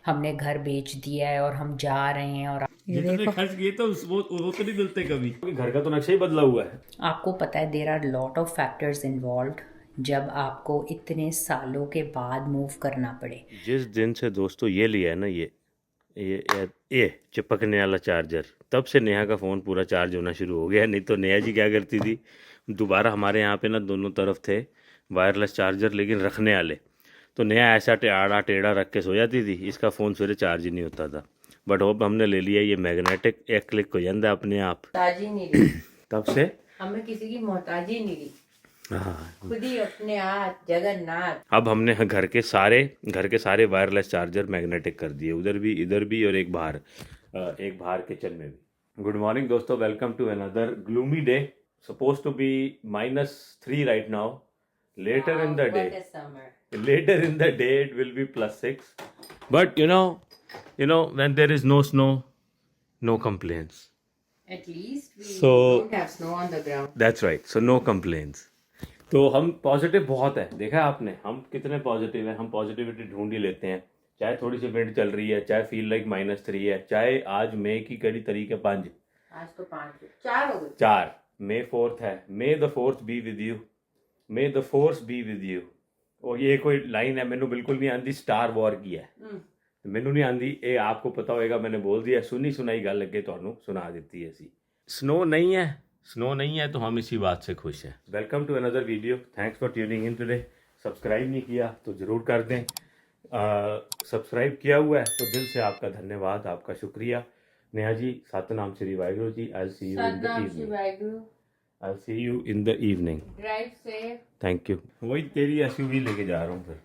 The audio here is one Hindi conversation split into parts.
हमने घर बेच दिया है और हम जा रहे हैं। और ये जितने देखो, खर्च किए तो वो तो नहीं मिलते कभी। घर का तो नक्शा ही बदला हुआ है। आपको पता है there are lot of factors involve जब आपको इतने सालों के बाद मूव करना पड़े। जिस दिन से दोस्तों ये लिया है ना, ये चिपकने वाला चार्जर, तब से नेहा का फ़ोन पूरा चार्ज होना शुरू हो गया। नहीं तो नेहा जी क्या करती थी, दोबारा हमारे यहाँ पे ना दोनों तरफ थे वायरलेस चार्जर, लेकिन रखने वाले। तो नेहा ऐसा आड़ा टेढ़ा रख के सो जाती थी, इसका फ़ोन सवेरे चार्ज ही नहीं होता था। बट होप हमने ले लिया ये मैग्नेटिक, एक क्लिक हो जाता अपने आप। मोहताजी नहीं रही, तब से हमें किसी की मोहताजी नहीं रही, हाँ, खुद ही अपने हाथ जगन्नाथ। अब हमने घर के सारे वायरलेस चार्जर मैग्नेटिक कर दिए, उधर भी इधर भी, और एक बाहर किचन में भी। गुड मॉर्निंग दोस्तों, welcome to another gloomy day. Suppose to be -3 right now. Later in the day it will be +6, but you know when there is no snow, no complaints. At least we So don't have snow on the ground. that's right, so no complaints. तो हम पॉजिटिव बहुत है, देखा आपने हम कितने पॉजिटिव हैं। हम पॉजिटिविटी ढूंढ ही लेते हैं, चाहे थोड़ी सी विंड चल रही है, चाहे फील लाइक -3 है, चाहे आज मई की कड़ी तारीख है 5, आज तो 4 हो गए। 4 मई 4th है। मे the 4th be with you, may the force be with you. और ये कोई लाइन है मैनू बिल्कुल नहीं आती, स्टार वॉर की है, मैनू नहीं आती। ये आपको पता होएगा, मैंने बोल दिया, सुनी सुनाई गल अगे तुहानू सुना दी है। स्नो नहीं है तो हम इसी बात से खुश हैं। Welcome to another video, thanks for tuning in today. Subscribe नहीं किया तो ज़रूर कर दें, सब्सक्राइब किया हुआ है तो दिल से आपका धन्यवाद, आपका शुक्रिया। Neha ji, Satnam Shri Waheguru ji. I see you in the evening. I'll see you in the evening. Drive safe. Thank you. वही तेरी SUV लेके जा रहा हूँ फिर।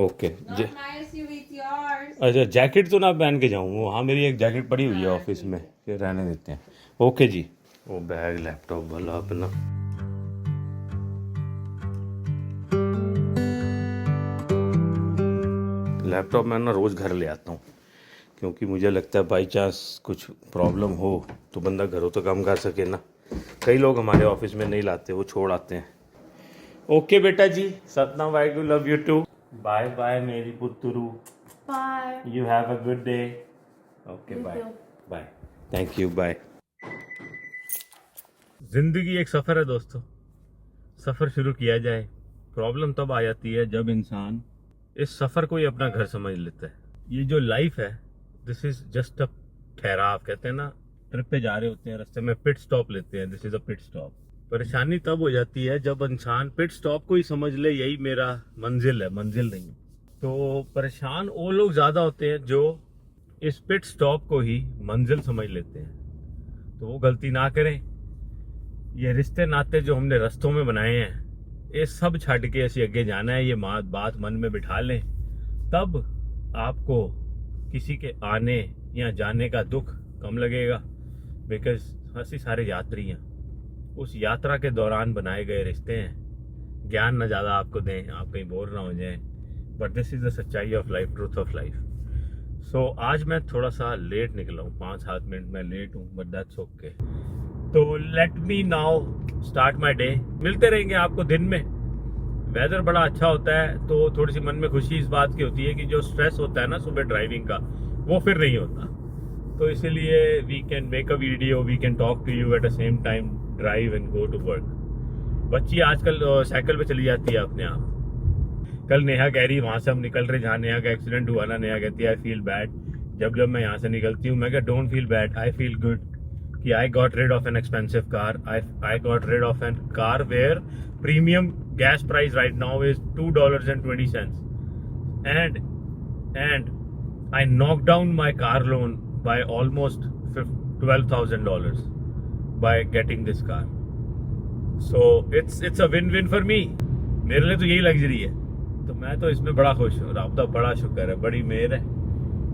Okay. Not my SUV, it's yours. अच्छा, जैकेट तो ना पहन के जाऊँ, वहाँ मेरी एक जैकेट पड़ी हुई है ऑफिस में, फिर रहने देते हैं। ओके जी। वो बैग लैपटॉप वाला अपना। लैपटॉप मैं ना रोज़ घर ले आता हूँ, क्योंकि मुझे लगता है बाई चांस कुछ प्रॉब्लम हो तो बंदा घरों तो काम कर सके ना। कई लोग हमारे ऑफिस में नहीं लाते, वो छोड़ आते हैं। ओके बेटा जी, Satnam Waheguru, love you too. Bye bye मेरी पुत्रू, Bye. You have a good day. Okay bye bye, thank you, bye. जिंदगी एक सफ़र है दोस्तों, सफ़र शुरू किया जाए। प्रॉब्लम तब आ जाती है जब इंसान इस सफ़र को ही अपना घर समझ लेता है। ये जो लाइफ है, दिस इज़ जस्ट अ ठहराव। कहते हैं ना, ट्रिप पे जा रहे होते हैं, रास्ते में पिट स्टॉप लेते हैं, this is a pit stop. परेशानी तब हो जाती है जब इंसान पिट स्टॉप को ही समझ ले यही मेरा मंजिल है, मंजिल नहीं। तो परेशान वो लोग ज़्यादा होते हैं जो इस पिट स्टॉप को ही मंजिल समझ लेते हैं। तो वो गलती ना करें। ये रिश्ते नाते जो हमने रास्तों में बनाए हैं, ये सब छੱਡ के ऐसे आगे जाना है। ये बात मन में बिठा लें, तब आपको किसी के आने या जाने का दुख कम लगेगा। बिकॉज हंसी सारे यात्री हैं, उस यात्रा के दौरान बनाए गए रिश्ते हैं। ज्ञान ना ज़्यादा आपको दें, आप कहीं बोर ना हो जाएं, बट दिस इज़ द सच्चाई of life, truth of life. So आज मैं थोड़ा सा लेट निकला हूँ, 5-7 मिनट मैं लेट हूँ, बट दैट्स ओके। तो let me now start my day. मिलते रहेंगे आपको दिन में। वेदर बड़ा अच्छा होता है तो थोड़ी सी मन में खुशी इस बात की होती है कि जो स्ट्रेस होता है ना सुबह ड्राइविंग का, वो फिर नहीं होता। तो इसीलिए we can make a video, we can talk to you at the same time, drive and go to work. बच्ची आजकल साइकिल पे चली जाती है अपने आप। कल नेहा कह रही, वहाँ से हम निकल रहे जहाँ नेहा का एक्सीडेंट हुआ ना, नेहा कहती है आई फील बैड। जब मैं यहाँ से निकलती हूँ, मैं क्या don't feel bad, I feel good कि I got rid of an expensive car. I got rid of an car where premium gas price right now is $2.20, and I knocked down my car loan by almost $12,000 by getting this car. So it's a win-win for me. मेरे लिए तो यही लग्जरी है, तो मैं तो इसमें बड़ा खुश हूँ। रब दा बड़ा शुक्र है, बड़ी मेहर है।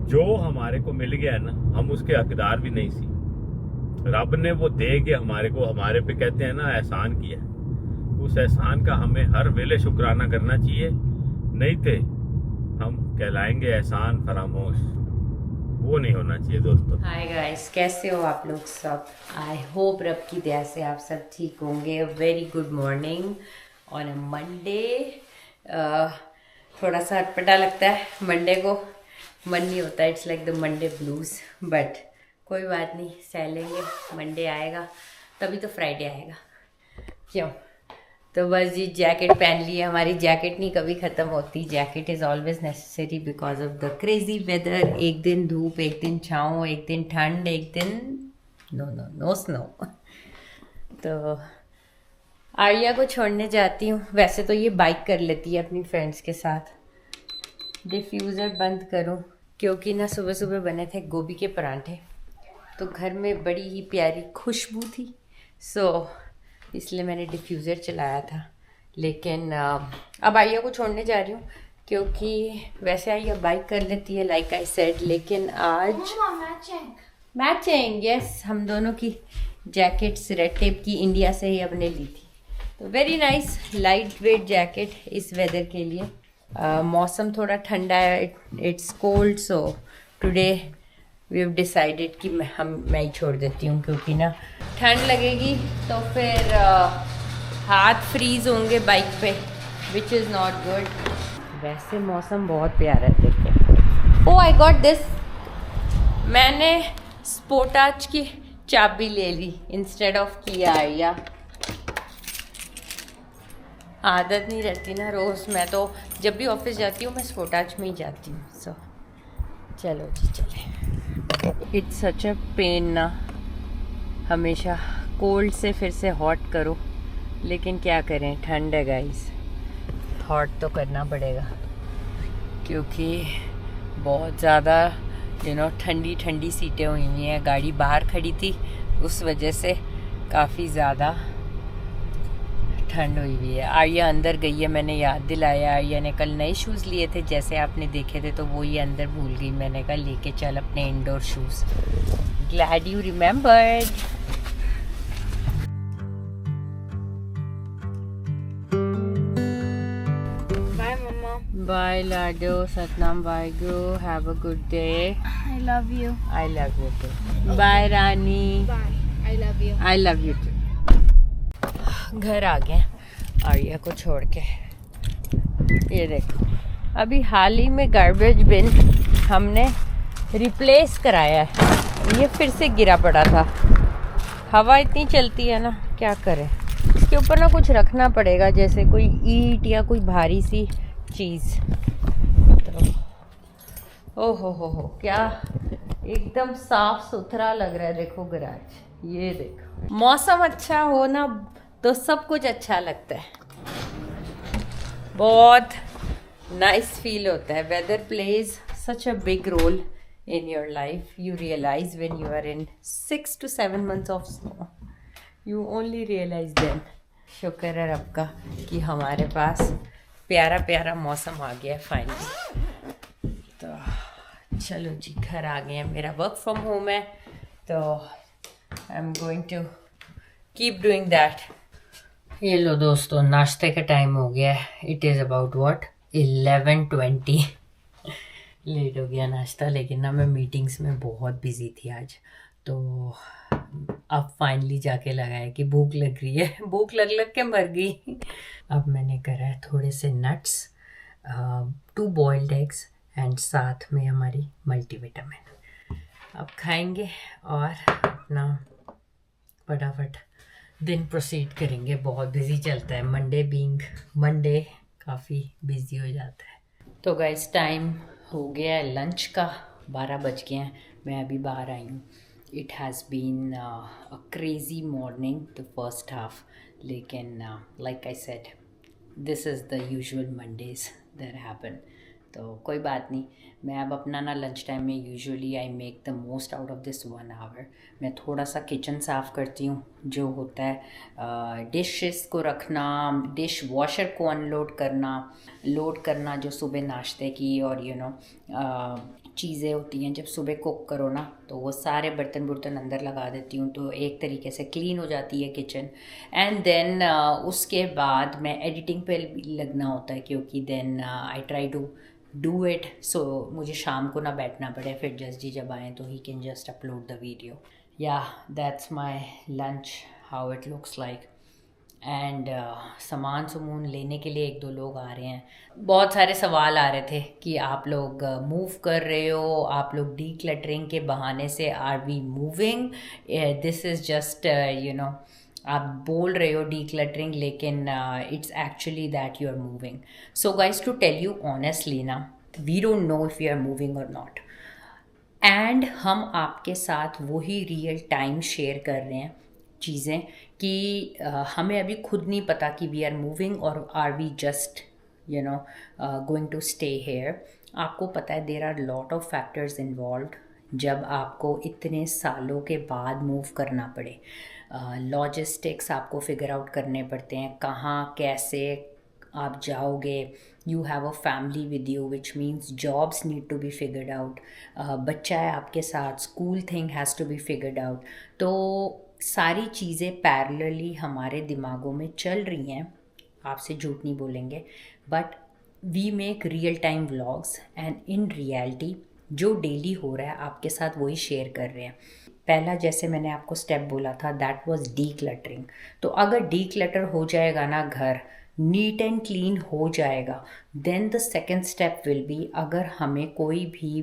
जो हमारे को मिल गया है ना, हम उसके हकदार भी नहीं सी। रब ने वो दे के हमारे पे कहते हैं ना एहसान किया। उस एहसान का हमें हर वेले शुक्राना करना चाहिए, नहीं थे हम कहलाएंगे एहसान फरामोश। वो नहीं होना चाहिए दोस्तों। हाय गाइस, कैसे हो आप लोग सब? आई होप रब की दया से आप सब ठीक होंगे। Very good morning on a Monday. थोड़ा सा अटपटा लगता है मंडे को, मन नहीं होता, it's like the Monday blues, but कोई बात नहीं, सह लेंगे। मंडे आएगा तभी तो फ्राइडे आएगा, क्यों? तो बस जी जैकेट पहन ली है, हमारी जैकेट नहीं कभी ख़त्म होती। Jacket is always necessary because of the crazy weather. एक दिन धूप, एक दिन छाँव, एक दिन ठंड, एक दिन नो स्नो। तो आर्या को छोड़ने जाती हूँ। वैसे तो ये बाइक कर लेती है अपनी फ्रेंड्स के साथ। डिफ्यूज़र बंद करूँ क्योंकि ना सुबह सुबह बने थे गोभी के परांठे, तो घर में बड़ी ही प्यारी खुशबू थी, सो इसलिए मैंने डिफ्यूज़र चलाया था। लेकिन अब आर्या को छोड़ने जा रही हूँ क्योंकि वैसे आर्या बाइक कर लेती है लाइक आई सेड, लेकिन आज मैचिंग यस, हम दोनों की जैकेट्स रेड टेप की इंडिया से ही हमने ली थी। तो very nice light weight jacket इस वेदर के लिए। मौसम थोड़ा ठंडा है, it's cold, so today we have decided कि मैं ही छोड़ देती हूँ क्योंकि ना ठंड लगेगी तो फिर हाथ फ्रीज होंगे बाइक पे, विच इज़ नॉट गुड। वैसे मौसम बहुत प्यारा है, देखो। ओह आई गॉट दिस, मैंने स्पोर्टाज की चाबी ले ली इंस्टेड ऑफ किया। आर्या आदत नहीं रहती ना रोज़, मैं तो जब भी ऑफिस जाती हूँ मैं स्पोर्टाज में ही जाती हूँ। सो चलो जी चले। इट्स सच अ पेन ना, हमेशा कोल्ड से फिर से हॉट करो, लेकिन क्या करें, ठंड है गाइस, हॉट तो करना पड़ेगा क्योंकि बहुत ज़्यादा ठंडी ठंडी सीटें हुई हुई हैं। गाड़ी बाहर खड़ी थी, उस वजह से काफ़ी ज़्यादा ठंड हुई हुई है। आर्या अंदर गई है, मैंने याद दिलाया। आर्या ने कल नए शूज़ लिए थे जैसे आपने देखे थे, तो वो ही अंदर भूल गई। मैंने कहा लेके चल अपने indoor shoes. Glad you remembered. Bye, Mama. Bye लाडो, Satnam Waheguru, have a good day. I love you. I love you too. Bye रानी। Bye. I love you. I love you too. घर आ गए आर्या को छोड़ के। ये देखो, अभी हाल ही में गार्बेज बिन हमने रिप्लेस कराया है, ये फिर से गिरा पड़ा था। हवा इतनी चलती है ना, क्या करें, इसके ऊपर ना कुछ रखना पड़ेगा, जैसे कोई ईंट या कोई भारी सी चीज़। तो ओहो हो क्या एकदम साफ सुथरा लग रहा है। देखो गराज, ये देखो, मौसम अच्छा हो ना तो सब कुछ अच्छा लगता है, बहुत नाइस फील होता है। Weather plays such a big role in your life. You realize when you are in 6 to 7 months of snow, you only realize then. शुक्र है रब का कि हमारे पास प्यारा प्यारा मौसम आ गया है फाइनली। तो चलो जी, घर आ गए हैं। मेरा वर्क फ्रॉम होम है, तो I am going to keep doing that. ये लो दोस्तों, नाश्ते का टाइम हो गया है। It is about what 11:20। Late हो गया नाश्ता, लेकिन ना मैं मीटिंग्स में बहुत बिजी थी आज, तो अब फाइनली जाके लगा है कि भूख लग रही है। भूख लग लग के मर गई। अब मैंने करा है थोड़े से नट्स, 2 बॉइल्ड एग्स एंड साथ में हमारी मल्टीविटामिन। अब खाएंगे और अपना फटाफट दिन प्रोसीड करेंगे। बहुत बिजी चलता है, मंडे बीइंग मंडे काफ़ी बिजी हो जाता है। तो गाइस टाइम हो गया है लंच का, 12 बज गए हैं। मैं अभी बाहर आई हूँ। It has been a crazy morning the first half, लेकिन like I said this is the usual Mondays that happen. तो कोई बात नहीं, मैं अब अपना ना लंच टाइम में usually I make the most out of this 1 hour. मैं थोड़ा सा किचन साफ़ करती हूँ, जो होता है डिशेस को रखना, डिश वॉशर को अनलोड करना, लोड करना जो सुबह नाश्ते की और चीज़ें होती हैं जब सुबह कुक करो ना, तो वो सारे बर्तन बुर्तन अंदर लगा देती हूँ, तो एक तरीके से क्लीन हो जाती है किचन। एंड देन उसके बाद मैं एडिटिंग पे लगना होता है, क्योंकि then I try to do it, so मुझे शाम को ना बैठना पड़े, फिर जस्ट जी जब आएँ तो ही can just upload the video. Yeah that's my lunch, how it looks like. And सामान सुमून लेने के लिए 1-2 लोग आ रहे हैं. बहुत सारे सवाल आ रहे थे कि आप लोग मूव कर रहे हो, आप लोग डी क्लटरिंग के बहाने से are we moving, this is just आप बोल रहे हो डी क्लटरिंग, लेकिन it's actually that you are moving. So guys, to tell you honestly ना, we don't know if you are moving और नॉट. एंड हम आपके साथ वही रियल टाइम शेयर कर रहे हैं चीज़ें कि हमें अभी खुद नहीं पता कि वी आर मूविंग और are we just going to stay here. आपको पता है there are lot of factors involved जब आपको इतने सालों के बाद मूव करना पड़े. लॉजिस्टिक्स आपको फिगर आउट करने पड़ते हैं, कहाँ कैसे आप जाओगे. You have a family with you which means jobs need to be figured out. बच्चा है आपके साथ, school thing has to be figured out. तो सारी चीज़ें पैरेलली हमारे दिमागों में चल रही हैं, आपसे झूठ नहीं बोलेंगे. But we make real time vlogs and in reality जो डेली हो रहा है आपके साथ वही शेयर कर रहे हैं. पहला जैसे मैंने आपको स्टेप बोला था दैट वाज डी क्लटरिंग. तो अगर डी क्लटर हो जाएगा ना, घर नीट एंड क्लीन हो जाएगा, then the second step will be, अगर हमें कोई भी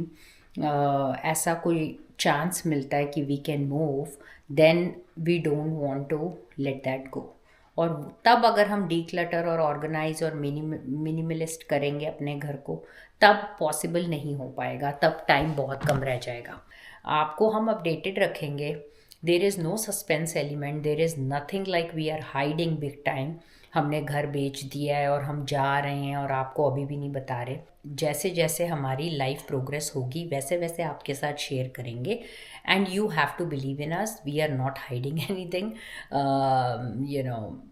ऐसा कोई चांस मिलता है कि we can move, then we don't want to let that go. और तब अगर हम डी क्लटर और ऑर्गेनाइज और मिनिमलिस्ट करेंगे अपने घर को, तब पॉसिबल नहीं हो पाएगा, तब टाइम बहुत कम रह जाएगा. आपको हम अपडेटेड रखेंगे. There is no suspense element, there is nothing like we are hiding big time. हमने घर बेच दिया है और हम जा रहे हैं और आपको अभी भी नहीं बता रहे. जैसे जैसे हमारी लाइफ प्रोग्रेस होगी वैसे वैसे आपके साथ शेयर करेंगे. And you have to believe in us, we are not hiding anything.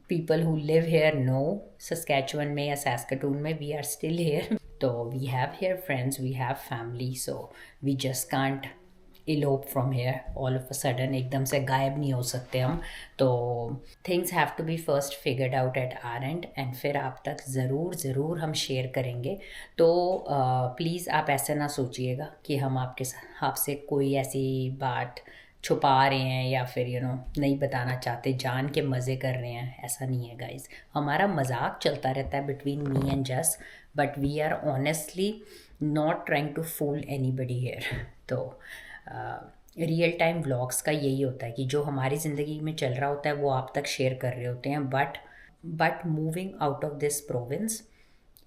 People who live here know, Saskatchewan में या सैस्कटून में वी आर स्टिल हेयर. तो we have here friends, we have family, so we just can't elope from here all of a sudden. एकदम से गायब नहीं हो सकते हम. तो things have to be first figured out at our end and फिर आप तक ज़रूर हम शेयर करेंगे. तो प्लीज़ आप ऐसे ना सोचिएगा कि हम आपसे कोई ऐसी बात छुपा रहे हैं या फिर नहीं बताना चाहते, जान के मज़े कर रहे हैं. ऐसा नहीं है गाइज. हमारा मजाक चलता रहता है between me and Jas, but we are honestly not trying to fool anybody here. तो रियल टाइम व्लॉग्स का यही होता है कि जो हमारी ज़िंदगी में चल रहा होता है वो आप तक शेयर कर रहे होते हैं. But moving out of this province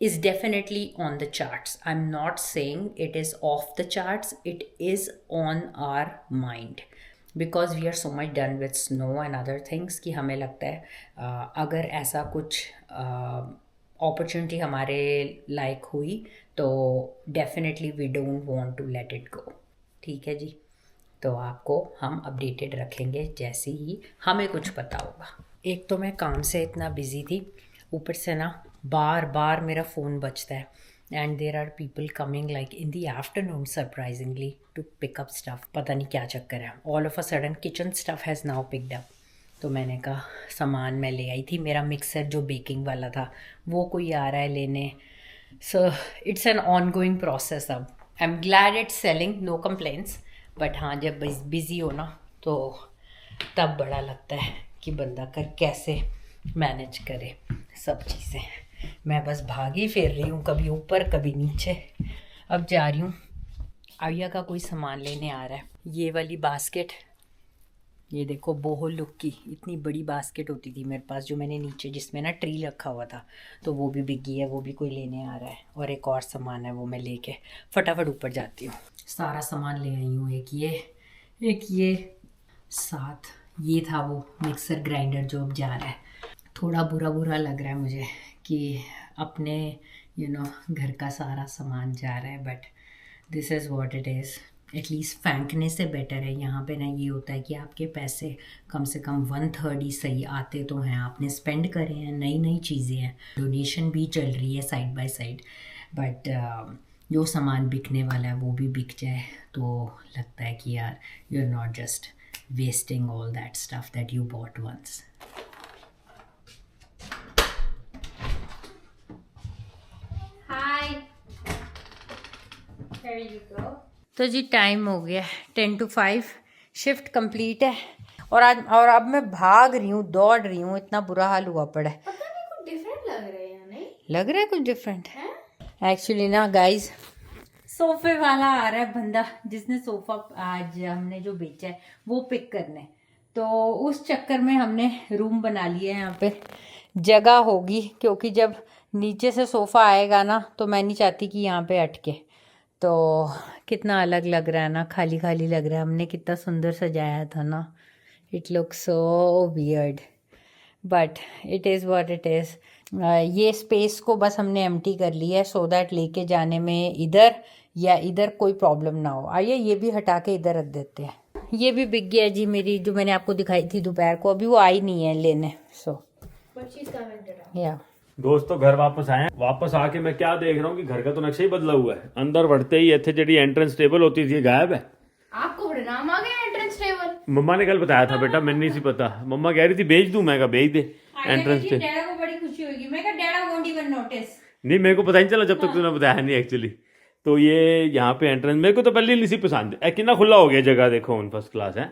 is definitely on the charts. I'm not saying it is off the charts, it is on our mind because we are so much done with snow and other things कि हमें लगता है अगर ऐसा कुछ opportunity हमारे लायक हुई तो definitely we don't want to let it go. ठीक है जी. तो आपको हम अपडेटेड रखेंगे जैसे ही हमें कुछ पता होगा. एक तो मैं काम से इतना बिजी थी, ऊपर से ना बार मेरा फ़ोन बजता है and there are people coming like in the afternoon surprisingly to pick up stuff. पता नहीं क्या चक्कर है. All of a sudden kitchen stuff has now picked up. तो मैंने कहा सामान मैं ले आई थी, मेरा मिक्सर जो बेकिंग वाला था वो कोई आ रहा है लेने. So it's an ongoing process. अब I am glad it's selling, no complaints. But हाँ, जब बिज़ी हो ना तो तब बड़ा लगता है कि बंदा कैसे मैनेज करे सब चीज़ें. मैं बस भागी फिर रही हूँ, कभी ऊपर कभी नीचे. अब जा रही हूँ, आर्या का कोई सामान लेने आ रहा है. ये वाली बास्केट, ये देखो बोहो लुक की इतनी बड़ी बास्केट होती थी मेरे पास जो मैंने नीचे जिसमें ना ट्री रखा हुआ था, तो वो भी बिक गई है, वो भी कोई लेने आ रहा है. और एक और सामान है वो मैं लेके फटाफट ऊपर जाती हूँ. सारा सामान ले आई हूँ, एक ये साथ ये था वो मिक्सर ग्राइंडर जो अब जा रहा है. थोड़ा बुरा लग रहा है मुझे कि अपने घर का सारा सामान जा रहा है, but this is what it is. At least फेंकने से बेटर है. यहाँ पे ना ये होता है कि आपके पैसे कम से कम 1/3 ही सही आते तो हैं, आपने स्पेंड करे हैं, नई चीज़ें हैं, डोनेशन भी चल रही है साइड बाय साइड. बट जो सामान बिकने वाला है वो भी बिक जाए तो लगता है कि यार you are not just wasting all that stuff that you bought once. तो जी टाइम हो गया 10 to 5, शिफ्ट कंप्लीट है. और अब मैं भाग रही हूँ, दौड़ रही हूँ, इतना बुरा हाल हुआ पड़ा है। पता नहीं कुछ डिफरेंट लग रहा है या नहीं? लग रहा है कुछ डिफरेंट है एक्चुअली ना गाइज। सोफे वाला आ रहा है बंदा, जिसने सोफा आज हमने जो बेचा है वो पिक करने, तो उस चक्कर में हमने रूम बना लिया है। यहाँ पे जगह होगी, क्योंकि जब नीचे से सोफा आएगा ना तो मैं नहीं चाहती कि यहाँ पे अटके। तो कितना अलग लग रहा है ना, खाली खाली लग रहा है। हमने कितना सुंदर सजाया था ना, it look so weird but it is what it is. ये स्पेस को बस हमने एम्प्टी कर लिया है सो दैट लेके जाने में इधर या इधर कोई प्रॉब्लम ना हो। आइए ये भी हटा के इधर रख देते हैं। ये भी बिक गया जी मेरी, जो मैंने आपको दिखाई थी दोपहर को, अभी वो आई नहीं है लेने। सो या दोस्तों घर वापस आए हैं। वापस आके मैं क्या देख रहा हूँ कि घर का तो नक्शा ही बदला हुआ है। अंदर बढ़ते ही इतने जड़ी एंट्रेंस टेबल होती थी गायब है। आपको बड़े नाम आ गए एंट्रेंस टेबल। मम्मा ने कल बताया था बेटा, मैंने नहीं सी पता। मम्मा कह रही थी भेज दूं, मैं कहा भेज दे एंट्रेंस टेबल। डैडा को बड़ी खुशी होगी। मैं कहा डैडा वोंट इवन नोटिस। नहीं मेरे को पता नहीं चला जब तक तूने बताया नहीं एक्चुअली। तो ये यहाँ पे एंट्रेंस मेरे को तो पहले नहीं सी पसंद है। कितना खुला हो गया जगह, देखो फर्स्ट क्लास है।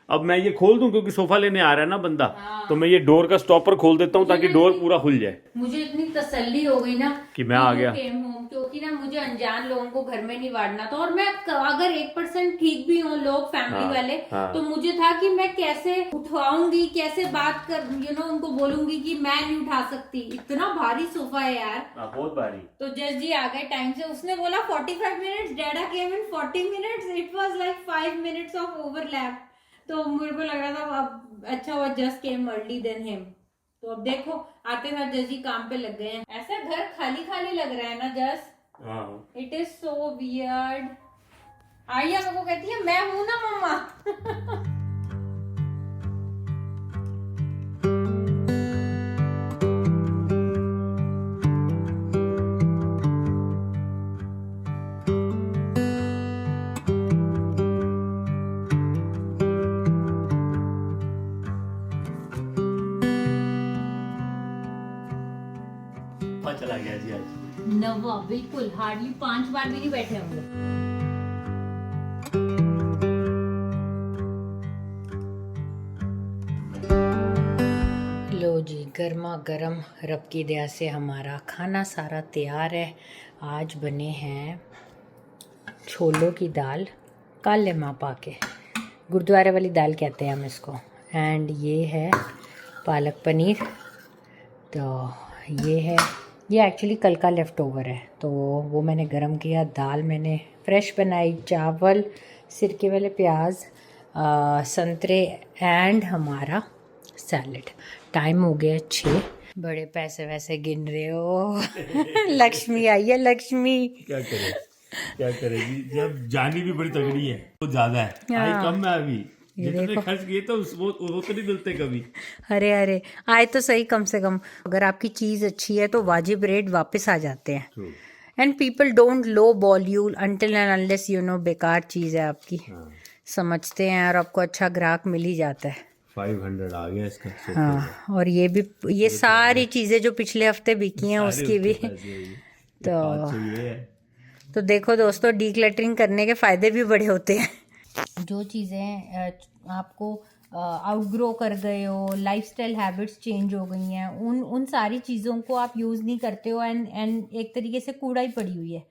अब मैं ये खोल दूं क्योंकि सोफा लेने आ रहा है ना बंदा, तो मैं ये डोर का स्टॉपर खोल देता हूँ ताकि डोर पूरा खुल जाए। मुझे इतनी तसल्ली हो गई ना कि मैं आ गया, क्योंकि ना मुझे अनजान लोगों को घर में नहीं वाड़ना था। और मैं अगर 1% ठीक भी हो लोग फैमिली वाले, तो मुझे था कि मैं कैसे उठाऊंगी, कैसे बात कर उनको बोलूंगी कि मैं नहीं उठा सकती। इतना भारी सोफा है यार, बहुत भारी। तो जज जी आ गए टाइम से। उसने बोला 45 minutes, dada came in 40 minutes. It was like 5 minutes of overlap. तो मेरे को लग रहा था अब अच्छा हुआ just came early then him. तो अब देखो आते साथ जज जी काम पे लग गए हैं। ऐसा घर खाली खाली लग रहा है ना just, it is so weird. आइया मेरे को कहती है मैं हूं ना मम्मा। चला गया जी आज। नवा बिल्कुल हार्डली 5 बार भी नहीं बैठे होंगे। लो जी, गर्मा गर्म रब की दया से हमारा खाना सारा तैयार है। आज बने हैं छोलों की दाल, काले माँ पाके, गुरुद्वारे वाली दाल कहते हैं हम इसको। एंड ये है पालक पनीर। तो ये एक्चुअली कल का लेफ़्ट ओवर है, तो वो मैंने गरम किया। दाल मैंने फ्रेश बनाई, चावल, सिरके वाले प्याज, संतरे एंड हमारा सैलड। टाइम हो गया 6। बड़े पैसे वैसे गिन रहे हो। लक्ष्मी आई है, लक्ष्मी। क्या करे जी, जब जानी भी बड़ी तगड़ी है, बहुत ज्यादा है। आई कम है अभी, जितने खर्च किए तो वो तो नहीं मिलते कभी। अरे आए तो सही कम से कम। अगर आपकी चीज अच्छी है तो वाजिब रेट वापस आ जाते हैं। And people don't low ball you until and unless बेकार चीज है आपकी। समझते हैं और आपको अच्छा ग्राहक मिल ही जाता है। 500 आ गया इसका। हाँ, और ये सारी चीजें जो पिछले हफ्ते बिकी हैं उसकी भी। तो देखो दोस्तों, डीक्लटरिंग करने के फायदे भी बड़े होते हैं। जो चीज़ें आपको आउटग्रो कर गए हो, लाइफस्टाइल हैबिट्स चेंज हो गई हैं, उन सारी चीज़ों को आप यूज़ नहीं करते हो एंड एक तरीके से कूड़ा ही पड़ी हुई है।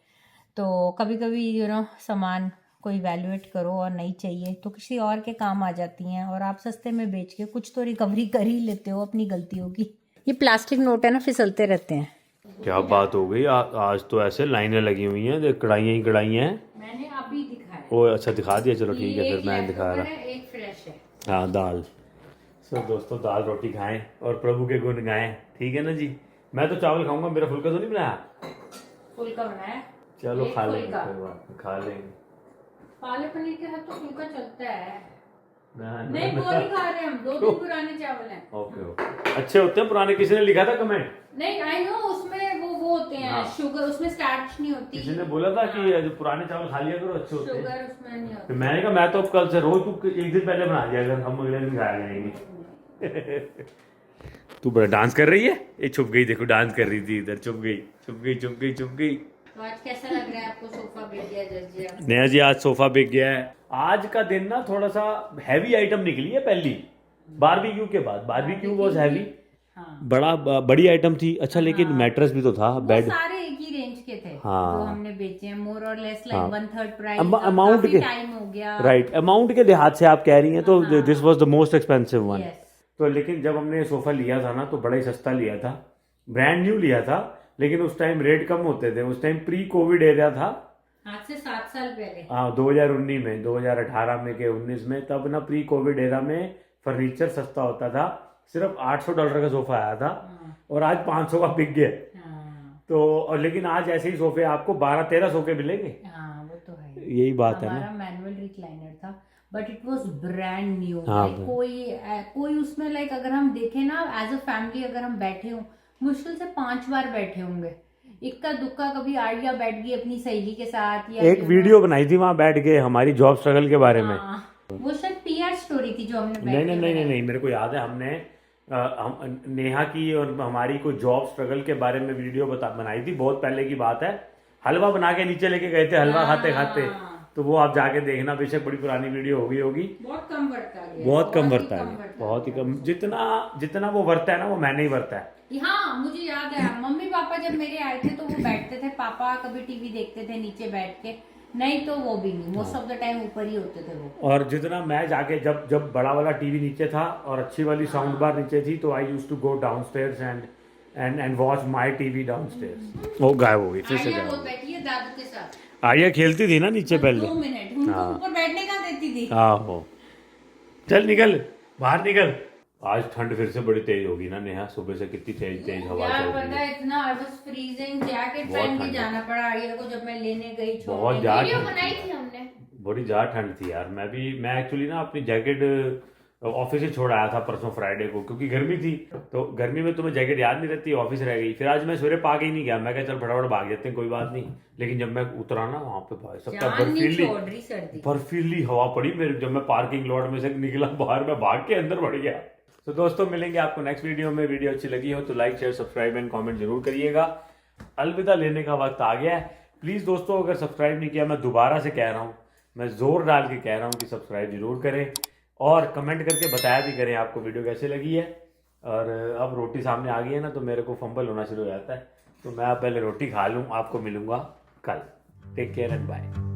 तो कभी कभी सामान को इवैल्यूएट करो और नहीं चाहिए तो किसी और के काम आ जाती हैं, और आप सस्ते में बेच के कुछ तो रिकवरी कर ही लेते हो अपनी गलतियों की। ये प्लास्टिक नोट है ना, फिसलते रहते हैं। क्या बात हो गई आज तो ऐसे लाइनें लगी हुई हैं, कढ़ाइयाँ ही कढ़ाइयाँ हैं। मैंने अभी दिखाया। ओ अच्छा दिखा दिया, चलो ठीक है फिर मैं दिखा रहा। एक फ्रेश है। हाँ दाल। सो दोस्तों दाल रोटी खाएं और प्रभु के गुण गाएं, ठीक है ना जी। मैं तो चावल खाऊंगा, मेरा फुल्का तो नहीं बनाया। फुल्का बनाया, चलो खा लेंगे। पालक पनीर के साथ तो फुल्का चलता है। नहीं वो नहीं खा रहे हम, 2 दिन पुराने चावल हैं। ओके अच्छे होते हैं पुराने। किसी ने लिखा था कमेंट। नहीं आई नो, उसमें वो होते हैं शुगर, उसमें स्टार्च नहीं होती। किसी ने बोला था कि जो पुराने चावल खा लिया करो, अच्छे होते हैं। शुगर उसमें नहीं होती। मैंने कहा मैं तो अब कल से रोज तू 1 दिन पहले बना दिया अगर, हम अगले दिन खाया करेंगे। तू बड़ा डांस कर रही है। ये छुप गई, देखो डांस कर रही थी इधर, छुप गई। तो आज कैसा लग रहा है आपको? सोफा बिक गया जज जी। नया जी आज सोफा बिक गया है आज का दिन ना थोड़ा सा हैवी आइटम निकली है पहली बारबेक्यू के बाद। बारबेक्यू वाज हैवी, हाँ। बड़ी आइटम थी। अच्छा लेकिन मैट्रेस भी तो था, वो बेड सारे एक ही रेंज के थे हाँ। जो हमने बेचे हैं, मोर और लेस हाँ। Like 1/3 price. अमाउंट के टाइम हो गया, राइट, अमाउंट के लिहाज से आप कह रही हैं तो हाँ। This was the most expensive one. Yes. तो लेकिन जब हमने सोफा लिया था ना तो बड़ा ही सस्ता लिया था, ब्रांड न्यू लिया था, लेकिन उस टाइम रेट कम होते थे। उस टाइम प्री कोविड एरिया था, आज से 7 साल पहले। हाँ 2019 में, 2018 में के 19 में, तब ना प्री कोविड एरा में फर्नीचर सस्ता होता था। सिर्फ $800 का सोफा आया था और आज 500 का बिक गया। तो और लेकिन आज ऐसे ही सोफे आपको 12-1300 के मिलेंगे। हाँ वो तो है, यही बात है ना। हमारा मैनुअल रिक्लाइनर था but it was brand new. हाँ, कोई उसमें लाइक अगर हम देखें ना एज अ फैमिली, अगर हम बैठे हों मुश्किल से 5 बार बैठे होंगे। इक्का दुक्का कभी आर्या बैठ गई अपनी सहेली के साथ, या एक वीडियो बनाई थी वहां बैठ के हमारी जॉब स्ट्रगल के बारे में। वो शायद पीआर स्टोरी थी जो हमने नहीं, मेरे को याद है हमने हम नेहा की और हमारी कोई जॉब स्ट्रगल के बारे में वीडियो बनाई थी, बहुत पहले की बात है। हलवा बना के नीचे लेके गए थे, हलवा खाते खाते, तो वो आप जाके देखना, बेशक बड़ी पुरानी वीडियो होगी। बहुत कम बरता है, बहुत कम बरता है, बहुत ही कम। जितना वो बरता है ना वो मैंने ही बरता है। हाँ मुझे याद है, मम्मी पापा जब मेरे आए थे तो वो बैठते थे, पापा कभी टीवी देखते थे नीचे बैठ के, नहीं तो वो भी नहीं, मोस्ट ऑफ द टाइम ऊपर ही होते थे वो। और जितना मैं जाके जब बड़ा वाला टीवी नीचे था और अच्छी वाली साउंड बार नीचे थी, तो I used to go downstairs and watch my TV downstairs. वो गायब हो गई, फिर से गायब हो गई। बैठी है दादू के साथ, आर्या खेलती थी ना नीचे पहले। 2 मिनट उनको ऊपर बैठने का देती थी। आहो, चल निकल बाहर निकल। आज ठंड फिर से बड़ी तेज होगी ना नेहा, सुबह से कितनी तेज हवा यार चल पता रही है है। इतना आई वाज फ्रीजिंग, जैकेट पहन के जाना पड़ा आर्या को जब मैं लेने गई छोड़ने। बहुत ज्यादा वीडियो ठंड बनाई थी हमने। बड़ी ज्यादा ठंड थी यार। मैं एक्चुअली ना अपनी जैकेट ऑफिस से छोड़ आया था परसों फ्राइडे को, क्योंकि गर्मी थी। तो गर्मी में तुम्हें जैकेट याद नहीं रहती, ऑफिस रह गई। फिर आज मैं सवेरे पा के ही नहीं गया, मैं कहा चल फटाफट भाग जाते हैं, कोई बात नहीं। लेकिन जब मैं उतरा ना वहां पे भाई सब बर्फीली हवा पड़ी मेरे। जब मैं पार्किंग लॉट में से निकला बाहर, मैं भाग के अंदर बढ़ गया। तो दोस्तों मिलेंगे आपको नेक्स्ट वीडियो में। वीडियो अच्छी लगी हो तो like share subscribe and comment जरूर करिएगा। अलविदा लेने का वक्त आ गया है। प्लीज दोस्तों अगर सब्सक्राइब नहीं किया, मैं दोबारा से कह रहा हूँ, मैं जोर डाल के कह रहा हूँ कि सब्सक्राइब जरूर करें और कमेंट करके बताया भी करें आपको वीडियो कैसे लगी है। और अब रोटी सामने आ गई है ना, तो मेरे को फंबल होना शुरू हो जाता है। तो मैं अब पहले रोटी खा लूँ, आपको मिलूंगा कल। Take care and bye.